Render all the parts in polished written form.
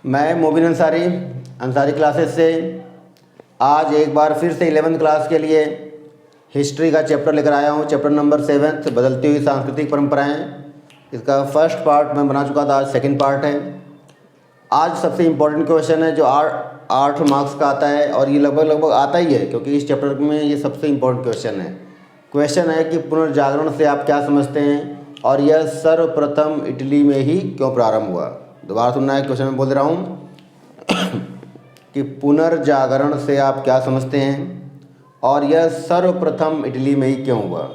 मैं मोबिन अंसारी अंसारी क्लासेस से आज एक बार फिर से 11th क्लास के लिए हिस्ट्री का चैप्टर लेकर आया हूँ। चैप्टर नंबर 7 बदलती हुई सांस्कृतिक परंपराएं। इसका फर्स्ट पार्ट मैं बना चुका था, आज सेकंड पार्ट है। आज सबसे इम्पोर्टेंट क्वेश्चन है जो 8 मार्क्स का आता है और ये लगभग आता ही है क्योंकि इस चैप्टर में ये सबसे इम्पोर्टेंट क्वेश्चन है। क्वेश्चन है कि पुनर्जागरण से आप क्या समझते हैं और यह सर्वप्रथम इटली में ही क्यों प्रारंभ हुआ। दोबारा सुनना है, क्वेश्चन में बोल रहा हूँ कि पुनर्जागरण से आप क्या समझते हैं और यह सर्वप्रथम इटली में ही क्यों हुआ।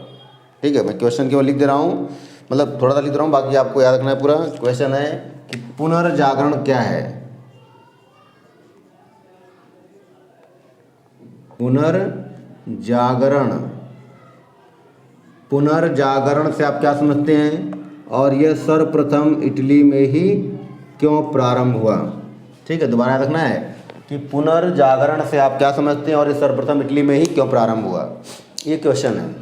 ठीक है, मैं क्वेश्चन केवल लिख दे रहा हूँ, मतलब थोड़ा सा लिख दे रहा हूँ, बाकी आपको याद रखना है पूरा। क्वेश्चन है कि पुनर्जागरण क्या है। पुनर्जागरण से आप क्या समझते हैं और यह सर्वप्रथम इटली में ही क्यों प्रारंभ हुआ। ठीक है, दोबारा याद रखना है कि पुनर्जागरण से आप क्या समझते हैं और यह सर्वप्रथम इटली में ही क्यों प्रारंभ हुआ, ये क्वेश्चन है।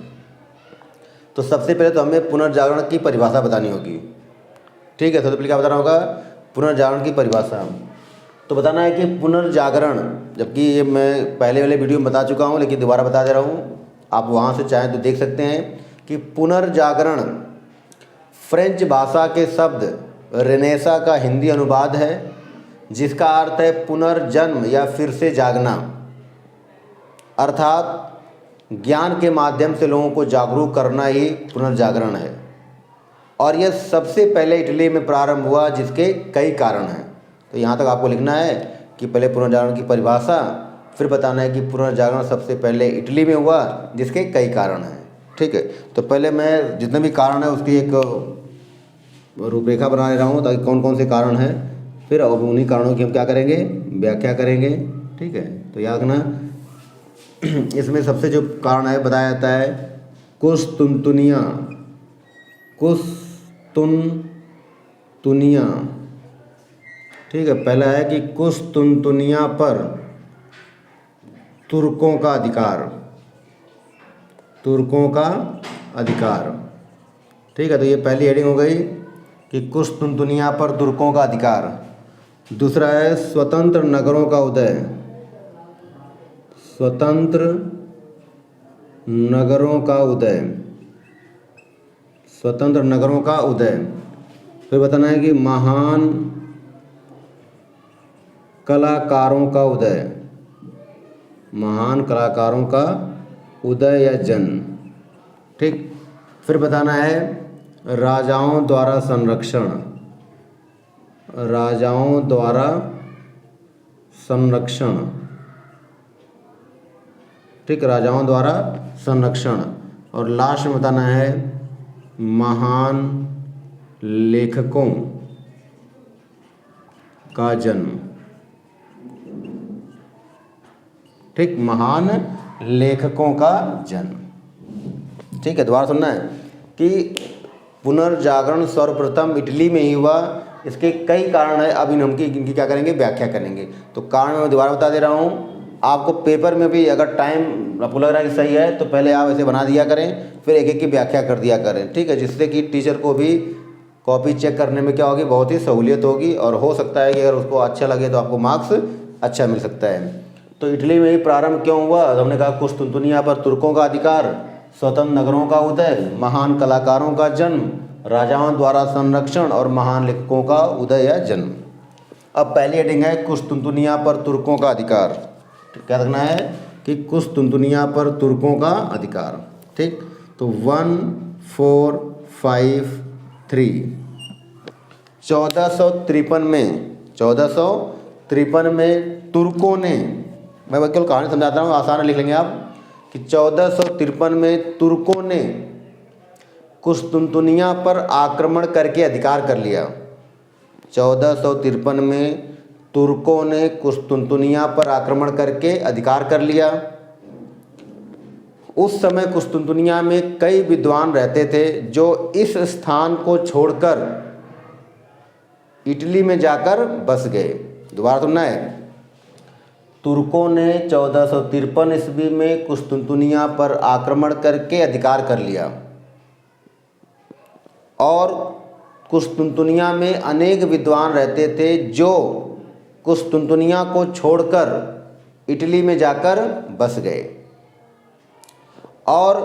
तो सबसे पहले तो हमें पुनर्जागरण की परिभाषा बतानी होगी। ठीक है, सबसे पहले क्या बताना होगा, पुनर्जागरण की परिभाषा। तो बताना है कि पुनर्जागरण, जबकि ये मैं पहले वाले वीडियो में बता चुका हूँ लेकिन दोबारा बता दे रहा हूँ, आप वहाँ से चाहें तो देख सकते हैं कि पुनर्जागरण फ्रेंच भाषा के शब्द रेनेसा का हिंदी अनुवाद है जिसका अर्थ है पुनर्जन्म या फिर से जागना, अर्थात ज्ञान के माध्यम से लोगों को जागरूक करना ही पुनर्जागरण है। और यह सबसे पहले इटली में प्रारंभ हुआ जिसके कई कारण हैं। तो यहाँ तक आपको लिखना है कि पहले पुनर्जागरण की परिभाषा, फिर बताना है कि पुनर्जागरण सबसे पहले इटली में हुआ जिसके कई कारण हैं। ठीक है, तो पहले मैं जितने भी कारण है उसकी एक रूपरेखा बना ले रहा हूँ ताकि कौन कौन से कारण हैं, फिर अब उन्हीं कारणों की हम क्या करेंगे, व्याख्या करेंगे। ठीक है, तो याद रखना इसमें सबसे जो कारण है बताया जाता है कुस्तुनतुनिया। ठीक है, पहला है कि कुस्तुनतुनिया पर तुर्कों का अधिकार। ठीक है, तो ये पहली हेडिंग हो गई कि कुस्तुनतुनिया पर तुर्कों का अधिकार। दूसरा है स्वतंत्र नगरों का उदय। स्वतंत्र नगरों का उदय। फिर बताना है कि महान कलाकारों का उदय या जन्म। ठीक, फिर बताना है राजाओं द्वारा संरक्षण। ठीक, राजाओं द्वारा संरक्षण। और लास्ट में बताना है महान लेखकों का जन्म। ठीक, महान लेखकों का जन्म। ठीक है, दोबारा सुनना है कि पुनर्जागरण सर्वप्रथम इटली में ही हुआ, इसके कई कारण है। अब इनकी क्या करेंगे, व्याख्या करेंगे। तो कारण मैं दोबारा बता दे रहा हूँ, आपको पेपर में भी अगर टाइम आपको लग रहा है कि सही है तो पहले आप ऐसे बना दिया करें, फिर एक एक की व्याख्या कर दिया करें। ठीक है, जिससे कि टीचर को भी कॉपी चेक करने में क्या होगी, बहुत ही सहूलियत होगी और हो सकता है कि अगर उसको अच्छा लगे तो आपको मार्क्स अच्छा मिल सकता है। तो इटली में ही प्रारंभ क्यों हुआ, हमने कहा कुस्तुनतुनिया पर तुर्कों का अधिकार, स्वतंत्र नगरों का उदय, महान कलाकारों का जन्म, राजाओं द्वारा संरक्षण और महान लेखकों का उदय या जन्म। अब पहली हेडिंग है कुस्तुनतुनिया पर तुर्कों का अधिकार। क्या रखना है कि कुस्तुनतुनिया पर तुर्कों का अधिकार। ठीक, तो 1453 1453 में तुर्कों ने, मैं केवल कहानी समझाता हूँ, आसान लिख लेंगे आप, कि 1453 में तुर्कों ने कुस्तुनतुनिया पर आक्रमण करके अधिकार कर लिया। 1453 में तुर्कों ने कुस्तुनतुनिया पर आक्रमण करके अधिकार कर लिया। उस समय कुस्तुनतुनिया में कई विद्वान रहते थे जो इस स्थान को छोड़कर इटली में जाकर बस गए। दोबारा सुनना है, तुर्कों ने 1453 ईस्वी में कुस्तुनतुनिया पर आक्रमण करके अधिकार कर लिया और कुस्तुनतुनिया में अनेक विद्वान रहते थे जो कुस्तुनतुनिया को छोड़कर इटली में जाकर बस गए। और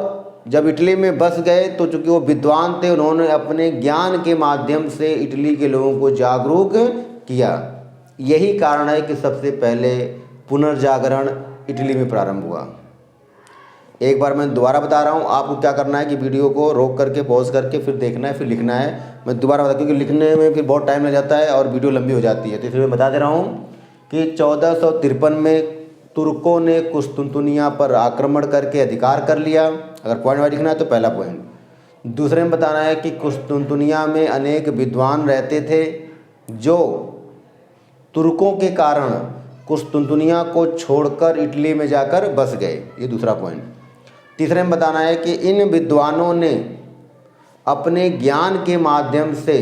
जब इटली में बस गए तो चूँकि वो विद्वान थे, उन्होंने अपने ज्ञान के माध्यम से इटली के लोगों को जागरूक किया। यही कारण है कि सबसे पहले पुनर्जागरण इटली में प्रारंभ हुआ। एक बार मैं दोबारा बता रहा हूँ, आपको क्या करना है कि वीडियो को रोक करके पॉज करके फिर देखना है, फिर लिखना है। मैं दोबारा बता, क्योंकि लिखने में फिर बहुत टाइम लग जाता है और वीडियो लंबी हो जाती है, तो इसलिए मैं बता दे रहा हूँ कि 1453 में तुर्कों ने कुस्तुनतुनिया पर आक्रमण करके अधिकार कर लिया। अगर पॉइंट वाइज लिखना है तो पहला पॉइंट। दूसरे में बताना है कि कुस्तुनतुनिया में अनेक विद्वान रहते थे जो तुर्कों के कारण कुस्तुनतुनिया को छोड़कर इटली में जाकर बस गए। ये दूसरा पॉइंट। तीसरे में बताना है कि इन विद्वानों ने अपने ज्ञान के माध्यम से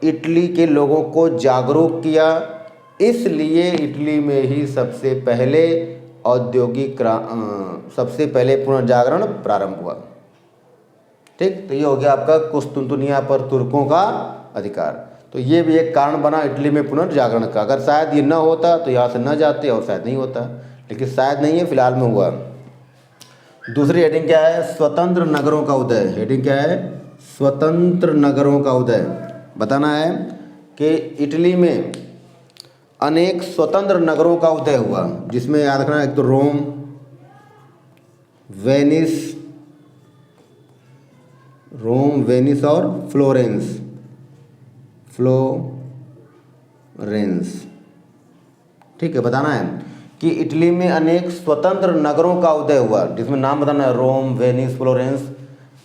इटली के लोगों को जागरूक किया, इसलिए इटली में ही सबसे पहले सबसे पहले पुनर्जागरण प्रारंभ हुआ। ठीक, तो ये हो गया आपका कुस्तुनतुनिया पर तुर्कों का अधिकार। तो ये भी एक कारण बना इटली में पुनर्जागरण का। अगर शायद ये न होता तो यहाँ से न जाते और शायद नहीं होता, लेकिन शायद नहीं है, फिलहाल में हुआ। दूसरी हेडिंग क्या है? स्वतंत्र नगरों का उदय। हेडिंग क्या है? स्वतंत्र नगरों का उदय। बताना है कि इटली में अनेक स्वतंत्र नगरों का उदय हुआ, जिसमें याद रखना, एक तो रोम, वेनिस और फ्लोरेंस। ठीक है, बताना है कि इटली में अनेक स्वतंत्र नगरों का उदय हुआ, जिसमें नाम बताना है रोम, वेनिस, फ्लोरेंस।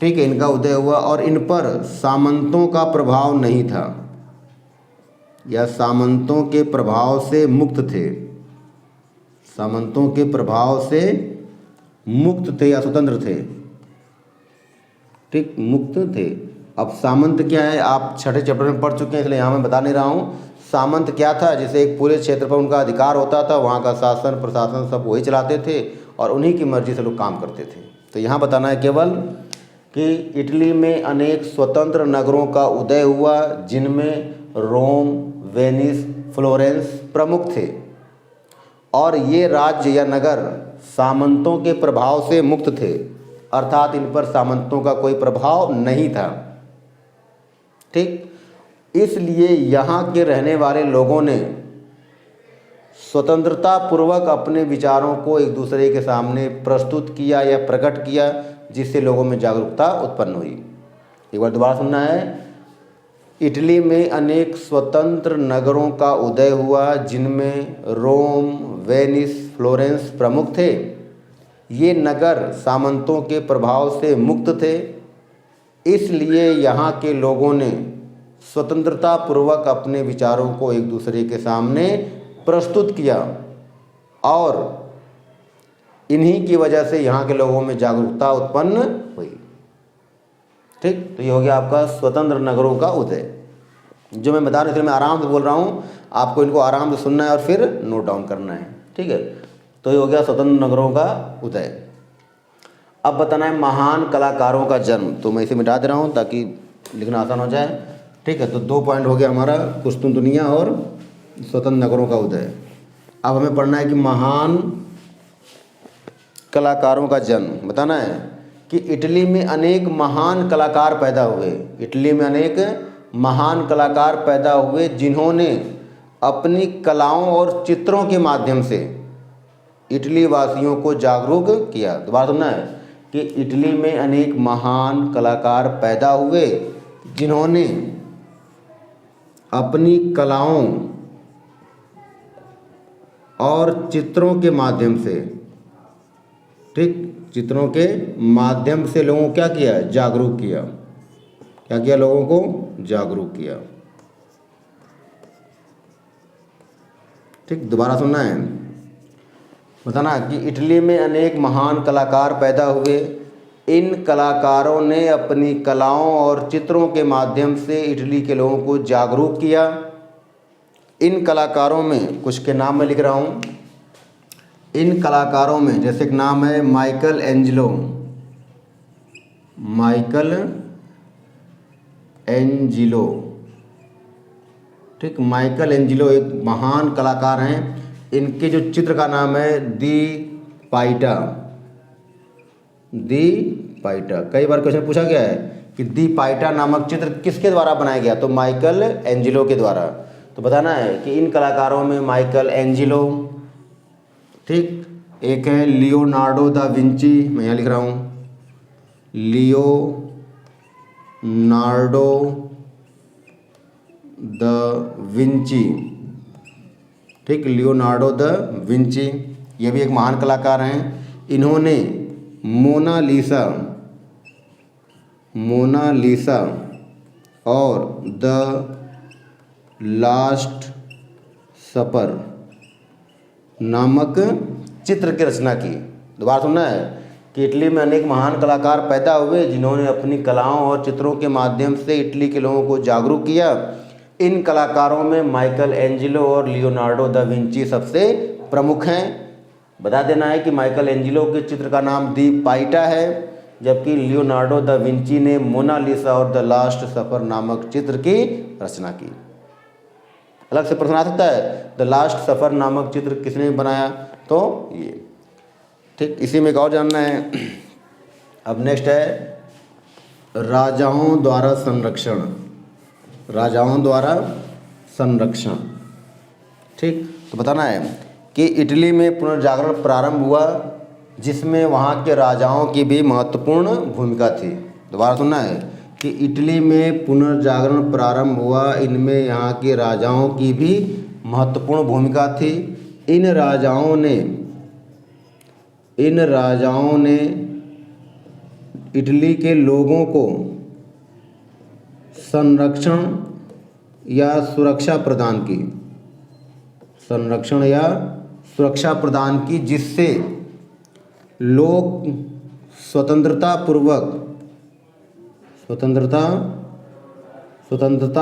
ठीक है, इनका उदय हुआ और इन पर सामंतों का प्रभाव नहीं था या सामंतों के प्रभाव से मुक्त थे। सामंतों के प्रभाव से मुक्त थे या स्वतंत्र थे। ठीक, मुक्त थे। अब सामंत क्या है आप छठे चैप्टर में पढ़ चुके हैं, इसलिए यहाँ मैं बता नहीं रहा हूँ। सामंत क्या था? जैसे एक पूरे क्षेत्र पर उनका अधिकार होता था, वहाँ का शासन प्रशासन सब वही चलाते थे और उन्हीं की मर्जी से लोग काम करते थे। तो यहाँ बताना है केवल कि इटली में अनेक स्वतंत्र नगरों का उदय हुआ, जिनमें रोम, वेनिस, फ्लोरेंस प्रमुख थे, और ये राज्य या नगर सामंतों के प्रभाव से मुक्त थे, अर्थात इन पर सामंतों का कोई प्रभाव नहीं था। ठीक, इसलिए यहाँ के रहने वाले लोगों ने स्वतंत्रता पूर्वक अपने विचारों को एक दूसरे के सामने प्रस्तुत किया या प्रकट किया, जिससे लोगों में जागरूकता उत्पन्न हुई। एक बार दोबारा सुनना है। इटली में अनेक स्वतंत्र नगरों का उदय हुआ, जिनमें रोम, वेनिस, फ्लोरेंस प्रमुख थे। ये नगर सामंतों के प्रभाव से मुक्त थे, इसलिए यहाँ के लोगों ने स्वतंत्रता पूर्वक अपने विचारों को एक दूसरे के सामने प्रस्तुत किया और इन्हीं की वजह से यहाँ के लोगों में जागरूकता उत्पन्न हुई। ठीक, तो ये हो गया आपका स्वतंत्र नगरों का उदय। जो मैं बता रहा हूँ मैं आराम से बोल रहा हूँ, आपको इनको आराम से सुनना है और फिर नोट डाउन करना है। ठीक है, तो ये हो गया स्वतंत्र नगरों का उदय। अब बताना है महान कलाकारों का जन्म। तो मैं इसे मिटा दे रहा हूँ ताकि लिखना आसान हो जाए। ठीक है, तो 2 पॉइंट हो गया हमारा, कुस्तुनतुनिया और स्वतंत्र नगरों का उदय। अब हमें पढ़ना है कि महान कलाकारों का जन्म। बताना है कि इटली में अनेक महान कलाकार पैदा हुए। इटली में अनेक महान कलाकार पैदा हुए, जिन्होंने अपनी कलाओं और चित्रों के माध्यम से इटली वासियों को जागरूक किया। दोबारा सुनना है कि इटली में अनेक महान कलाकार पैदा हुए, जिन्होंने अपनी कलाओं और चित्रों के माध्यम से, ठीक, चित्रों के माध्यम से लोगों को क्या किया? जागरूक किया। क्या किया? लोगों को जागरूक किया। ठीक, दोबारा सुनना है। बताना कि इटली में अनेक महान कलाकार पैदा हुए। इन कलाकारों ने अपनी कलाओं और चित्रों के माध्यम से इटली के लोगों को जागरूक किया। इन कलाकारों में कुछ के नाम मैं लिख रहा हूँ। इन कलाकारों में जैसे एक नाम है माइकल एंजेलो, ठीक, माइकल एंजिलो एक महान कलाकार हैं। इनके जो चित्र का नाम है दी पाइटा। दी पाइटा, कई बार क्वेश्चन पूछा गया है कि दी पाइटा नामक चित्र किसके द्वारा बनाया गया, तो माइकल एंजिलो के द्वारा। तो बताना है कि इन कलाकारों में माइकल एंजिलो, ठीक, एक है लियोनार्डो दा विंची, मैं यहाँ लिख रहा हूँ लियोनार्डो द विंची, ठीक, लियोनार्डो द विंची, ये भी एक महान कलाकार हैं। इन्होंने मोनालिसा और द लास्ट सपर नामक चित्र की रचना की। दोबारा सुनना है कि इटली में अनेक महान कलाकार पैदा हुए जिन्होंने अपनी कलाओं और चित्रों के माध्यम से इटली के लोगों को जागरूक किया। इन कलाकारों में माइकल एंजिलो और लियोनार्डो दा विंची सबसे प्रमुख हैं। बता देना है कि माइकल एंजिलो के चित्र का नाम दी पाइटा है, जबकि लियोनार्डो दा विंची ने मोनालिसा और द लास्ट सफर नामक चित्र की रचना की। अलग से प्रश्न आ सकता है, द लास्ट सफर नामक चित्र किसने बनाया, तो ये, ठीक। इसी में एक और जानना है। अब नेक्स्ट है राजाओं द्वारा संरक्षण। राजाओं द्वारा संरक्षण, ठीक। तो बताना है कि इटली में पुनर्जागरण प्रारंभ हुआ जिसमें वहाँ के राजाओं की भी महत्वपूर्ण भूमिका थी। दोबारा सुनना है कि इटली में पुनर्जागरण प्रारंभ हुआ, इनमें यहाँ के राजाओं की भी महत्वपूर्ण भूमिका थी। इन राजाओं ने इटली के लोगों को संरक्षण या सुरक्षा प्रदान की, संरक्षण या सुरक्षा प्रदान की, जिससे लोग स्वतंत्रता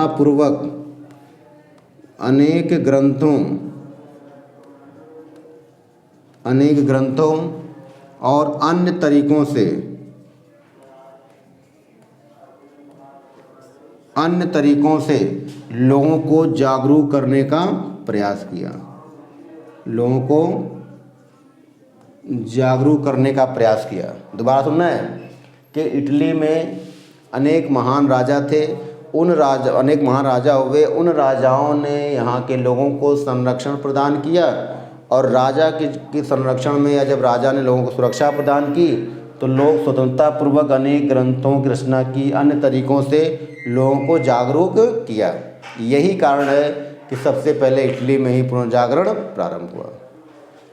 पूर्वक अनेक ग्रंथों और अन्य तरीकों से लोगों को जागरूक करने का प्रयास किया। लोगों को जागरूक करने का प्रयास किया। दोबारा सुनना है कि इटली में अनेक महान राजा थे। अनेक महान राजा हुए, उन राजाओं ने यहाँ के लोगों को संरक्षण प्रदान किया, और राजा की संरक्षण में, या जब राजा ने लोगों को सुरक्षा प्रदान की तो लोग स्वतंत्रता पूर्वक अनेक ग्रंथों की रचना की, अन्य तरीकों से लोगों को जागरूक किया। यही कारण है कि सबसे पहले इटली में ही पुनर्जागरण प्रारंभ हुआ।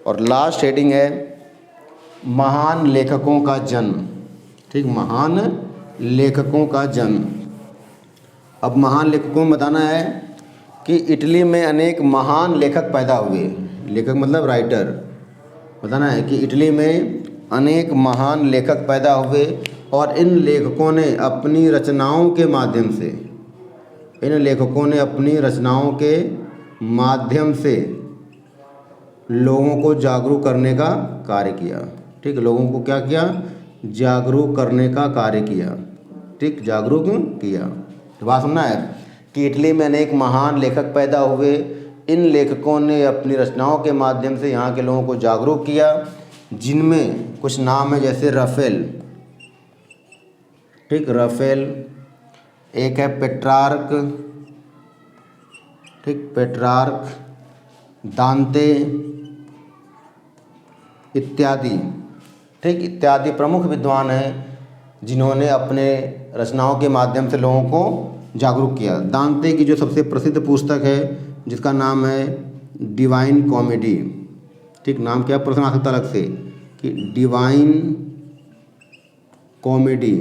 और लास्ट हेडिंग है महान लेखकों का जन्म, ठीक, महान लेखकों का जन्म। अब महान लेखकों में बताना है कि इटली में अनेक महान लेखक पैदा हुए। लेखक मतलब राइटर। बताना है कि इटली में अनेक महान लेखक पैदा हुए, और इन लेखकों ने अपनी रचनाओं के माध्यम से लोगों को जागरूक करने का कार्य किया। ठीक, लोगों को क्या किया, जागरूक करने का कार्य किया। ठीक, जागरूक किया। तो बात सुनना है कि इटली में अनेक महान लेखक पैदा हुए। इन लेखकों ने अपनी रचनाओं के माध्यम से यहाँ के लोगों को जागरूक किया, जिनमें कुछ नाम है जैसे राफेल, ठीक, राफेल, एक है पेट्रार्क, ठीक, पेट्रार्क, दांते इत्यादि, ठीक, इत्यादि प्रमुख विद्वान हैं जिन्होंने अपने रचनाओं के माध्यम से लोगों को जागरूक किया। दांते की जो सबसे प्रसिद्ध पुस्तक है जिसका नाम है डिवाइन कॉमेडी, ठीक, नाम क्या प्रश्न आ सकता अलग से कि डिवाइन कॉमेडी,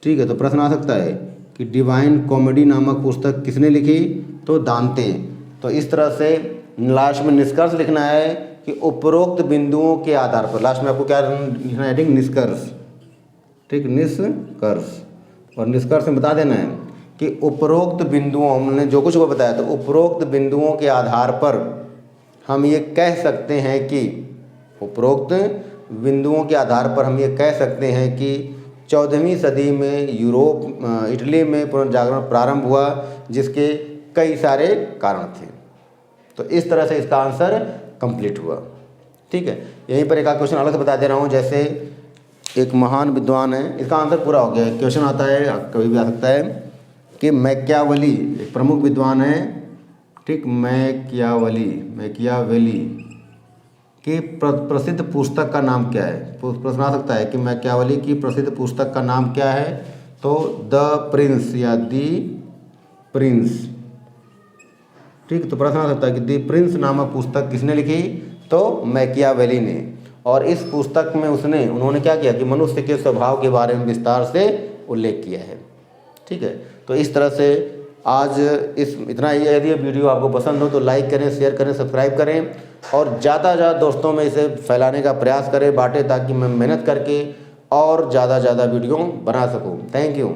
ठीक है, तो प्रश्न आ सकता है कि डिवाइन कॉमेडी नामक पुस्तक किसने लिखी, तो दांते। तो इस तरह से लास्ट में निष्कर्ष लिखना है कि उपरोक्त बिंदुओं के आधार पर, लास्ट में आपको क्या लिखना है, निष्कर्ष, ठीक, निष्कर्ष। और निष्कर्ष में बता देना है कि उपरोक्त बिंदुओं, हमने जो कुछ वो बताया, तो उपरोक्त बिंदुओं के आधार पर हम ये कह सकते हैं कि, उपरोक्त बिंदुओं के आधार पर हम ये कह सकते हैं कि 14वीं सदी में इटली में पुनर्जागरण प्रारंभ हुआ, जिसके कई सारे कारण थे। तो इस तरह से इसका आंसर कंप्लीट हुआ। ठीक है, यहीं पर एक आध क्वेश्चन अलग से बता दे रहा हूँ। जैसे एक महान विद्वान है, इसका आंसर पूरा हो गया है। क्वेश्चन आता है, कभी भी आ सकता है कि मैकियावेली एक प्रमुख विद्वान है। ठीक, मैकियावेली की प्रसिद्ध पुस्तक का नाम क्या है? प्रश्न आ सकता है कि मैकियावेली की प्रसिद्ध पुस्तक का नाम क्या है? तो द प्रिंस या दी प्रिंस। ठीक, तो प्रश्न आ सकता है कि दी प्रिंस नामक पुस्तक किसने लिखी? तो मैकियावेली ने। और इस पुस्तक में उन्होंने क्या किया कि मनुष्य के स्वभाव के बारे में विस्तार से उल्लेख किया है। ठीक है, तो इस तरह से आज इतना ही है। यदि ये वीडियो आपको पसंद हो तो लाइक करें, शेयर करें, सब्सक्राइब करें और ज़्यादा से ज़्यादा दोस्तों में इसे फैलाने का प्रयास करें, बांटें, ताकि मैं मेहनत करके और ज़्यादा वीडियो बना सकूं। Thank you.